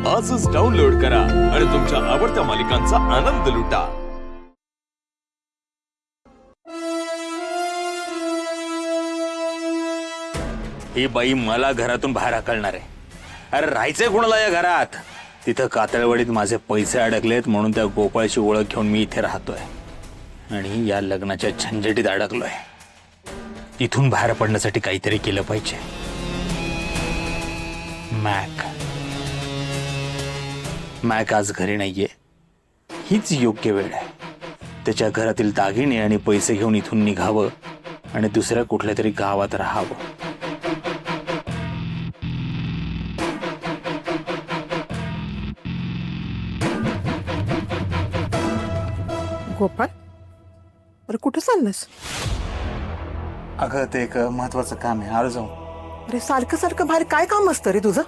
आजच डाउनलोड करा आणि तुमच्या आवडत्या मालिकांचा आनंद लुटा। ही बाई मला घरातून बाहेर हाकलणार आहे। अरे राहायचंय कोणाला या घरात? तिथं कातळवाडीत माझे पैसे अडकलेत म्हणून त्या गोपाळची ओळख घेऊन मी इथे राहतोय आणि या लग्नाच्या झंझटीत अडकलोय। इथून बाहेर पडण्यासाठी काहीतरी केलं पाहिजे। मॅक आज घरी नाहीये, हीच योग्य वेळ आहे। त्याच्या घरातील दागिने आणि पैसे घेऊन इथून निघावं आणि दुसऱ्या कुठल्या तरी गावात राहावं। गोपाळ, अरे कुठं चाललंस? अगं ते एक महत्वाचं काम आहे, आलो जाऊ। अरे सारखं सारखं बाहेर काय काम असतं रे तुझं?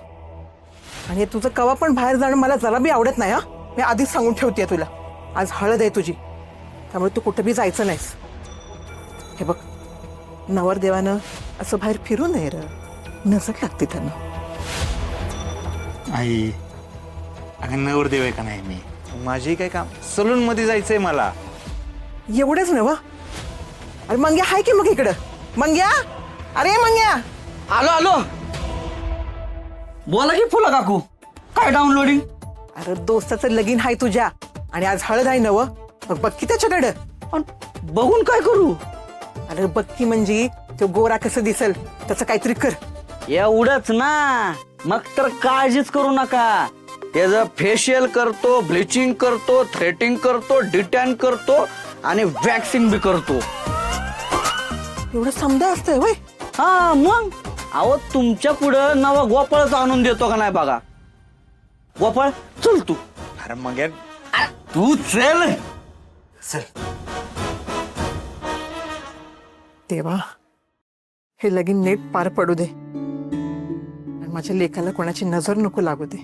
आणि तुझं कवा पण बाहेर जाणं मला जरा बी आवडत नाही। हा, मी आधीच सांगून ठेवतेय तुला, आज हळद आहे तुझी, त्यामुळे तू कुठं बी जायचं नाहीस। हे बघ, नवरदेवानं असं बाहेर फिरू नये र, नजर लागते त्यांना। आई, अगं नवरदेव आहे का नाही मी? माझी काय काम, सलून मध्ये जायचंय मला। एवढंच नव? अरे मंग्या हाय की मग इकडं? मंग्या, अरे मंग्या, आलो आलो। बोला की फुला काकू, काय डाउनलोडिंग? अरे दोस्ताचं लगीन हाय तुझ्या आणि आज हळद आहे नव, मग बघ की त्याच्याकडं। पण बघून काय करू? अरे बघ की म्हणजे तो गोरा कसं दिसल त्याचं काहीतरी कर। एवढंच ना, मग तर काळजीच करू नका। त्याचं फेशियल करतो, ब्लिचिंग करतो, थ्रेटिंग करतो, डिटॅन करतो आणि वॅक्सिंग बी करतो। एवढं समजा असतंय वय? हा मग, अहो तुमच्या पुढं नवा गोपाळच आणून देतो का नाही बघा। गोपाळ चल तू। अरे मग तू चल चल। देवा, हे लगीन नीट पार पडू दे आणि माझ्या लेकाला कोणाची नजर नको लागू दे।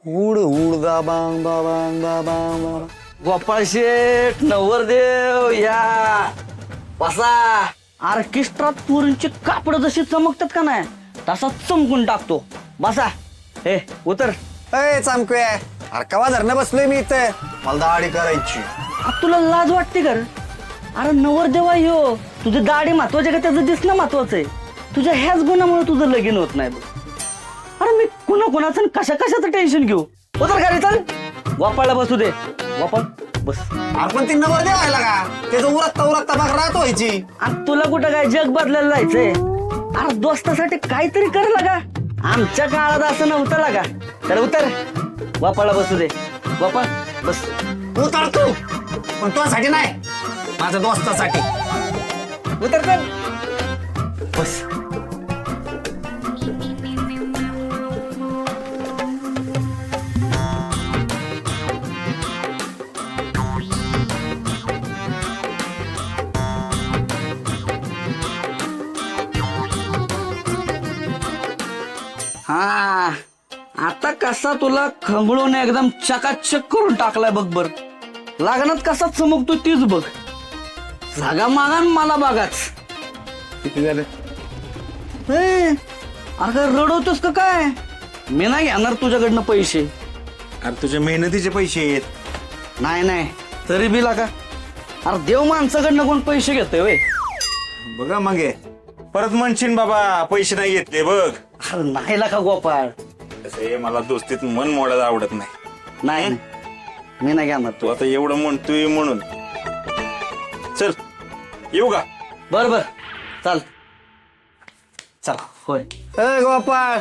उड उड दा बांग बा बांग बा बांग बा। गोपाळ शेठ, नवरदेव या, बसा। ऑर्केस्ट्रात पुरींची कापड जशी चमकतात का नाही तसा चमकून टाकतो, बसा। हे उतर। अय चामकुया, अरे कवा धरणं बसलोय मी इथं, मला दाढी करायची। तुला लाज वाटते कर? अरे नवरदेवा यो, तुझी दाढी महत्वाची का त्याचं दिसणं महत्वाचं आहे? तुझ्या ह्याच गुणामुळे तुझं लगीन होत नाही बघ। अरे मी कुणाचं कशा कशाचं टेन्शन घेऊ? उतर घरी चल। गोपाळला बसू दे। गोपाळ बस। अरे पण ती नवरदेव व्हायला का? त्याचं उरकता बघ राहत व्हायची। आणि तुला कुठं काय जग बदलायला जायचंय? अरे दोस्तासाठी काहीतरी कर लागा, आमच्या काळात असं नव्हतं लागा। तर उतर, गोपाळला बसू दे। गोपाळ बस। उतर तू, पण तुझ्यासाठी नाही, माझ्या दोस्तासाठी। उतर चल, बस। हा, आता कसा तुला खंगळून एकदम चकाचक करून टाकलाय बघ बर। लागणात कसा चमकतो तीच बघ। जागा मागा न मला बघाच। किती झालं? अरे काय रडवतोस का काय? मी नाही घेणार तुझ्याकडनं पैसे। अरे तुझ्या मेहनतीचे पैसे आहेत। नाही तरी बी लागा। अरे देव माणसाकडनं कोण पैसे घेतोय वय? बघा मग परत म्हणशील बाबा पैसे नाही घेतले बघ। अरे नाही लागा गोपाळ, कसं मला दोस्तीत मन मोडायला आवडत नाही। नाही मी नाही घेणार तू आता एवढं म्हणतोय म्हणून चल येऊ का? बर बर चाल। चला। होय अय गोपाळ,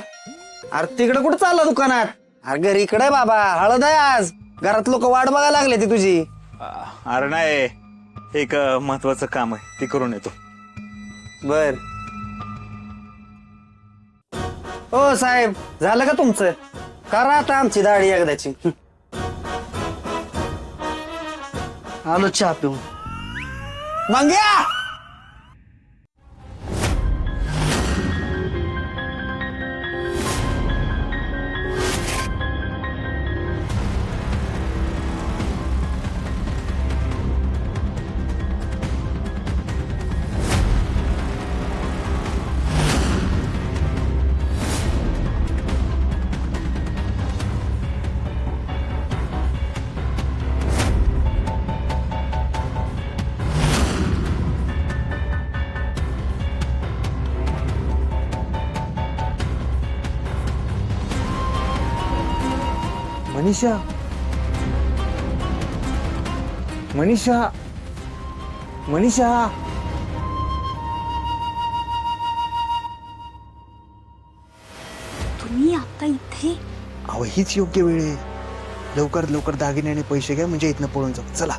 अरे तिकडे कुठं चालला दुकानात? अरे घरी इकडे बाबा, हळद आहे आज, घरात लोक वाट बघायला लागले ती तुझी। अरे नाही, एक महत्वाचं काम आहे ते करून येतो। बर। हो साहेब, झालं का तुमचं? करा आता आमची दाढी एकदाची। आलो चहा पिऊन। मंग्या, मनीषा मनीषा मनीषा तुम्ही आता इथे? अहो हीच योग्य वेळ आहे. लवकरात लवकर दागिने आणि पैसे घ्या म्हणजे इथनं पळून जाऊ. चला.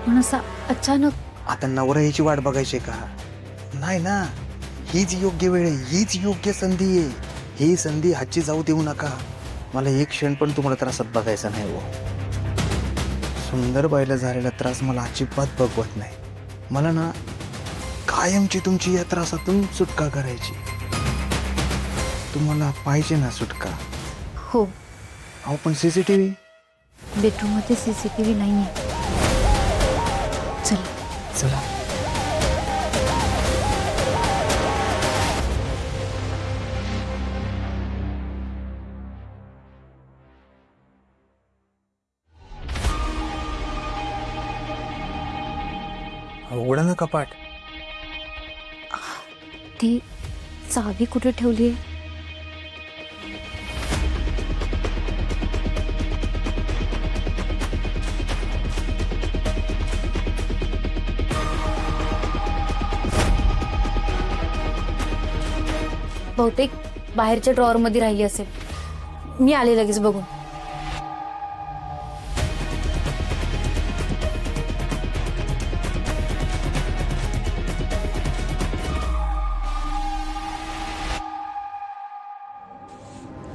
पण असा अचानक आता नवरा याची वाट बघायची का? नाही ना, हीच योग्य वेळ आहे, हीच योग्य संधी आहे. ही संधी हातची जाऊ देऊ नका. मला एक क्षण पण तुम्हाला त्रासात बघायचा नाही हो. सुंदर बाईला झालेला त्रास मला अजिबात बघवत नाही. मला ना कायमची तुमची या त्रासातून सुटका करायची. तुम्हाला पाहिजे ना सुटका? हो, अहो पण सीसीटीव्ही बेडरूम मध्ये सीसीटीव्ही नाहीये. चल. चला. उघडा ना कपाट. ती चावी कुठे ठेवली? बहुतेक बाहेरच्या ड्रॉवर मध्ये राहिली असेल. मी आले लगेच बघून.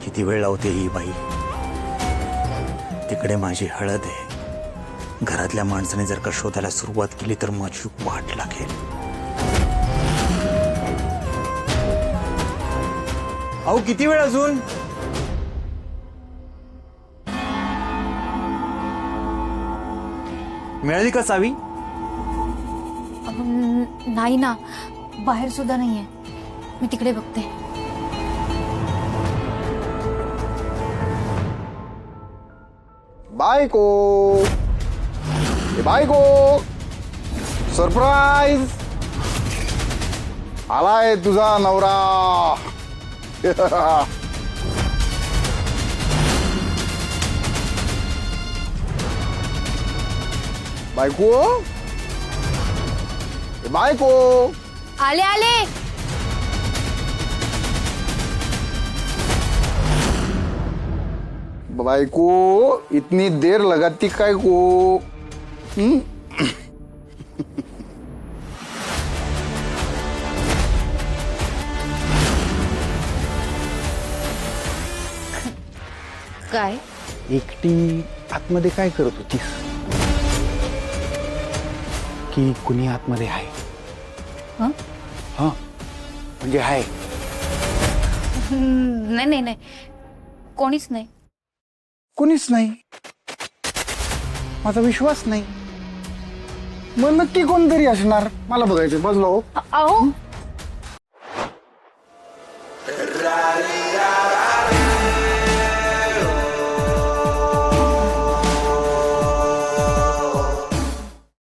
किती वेळ लावते ही बाई. तिकडे माझी हळद आहे. घरातल्या माणसाने जर का शोधायला सुरुवात केली तर माझी वाट लागेल. अहो किती वेळ अजून? मिळाली का चावी? नाही ना, बाहेर सुद्धा नाहीये. मी तिकडे बघते. बायको बायको सरप्राईज आलाय तुझा नवरा. बायको बायको आले आले. बायको इतनी देर लगाती काय को? काय? एकटी आतमध्ये काय करत होतीस? की कुणी आतमध्ये आहे? हं? हा म्हणजे आहे. नाही नाही नाही, कोणीच नाही. कुणीच नाही. माझा विश्वास नाही. मग नक्की कोणतरी असणार. मला बघायचं. बसलो. अहो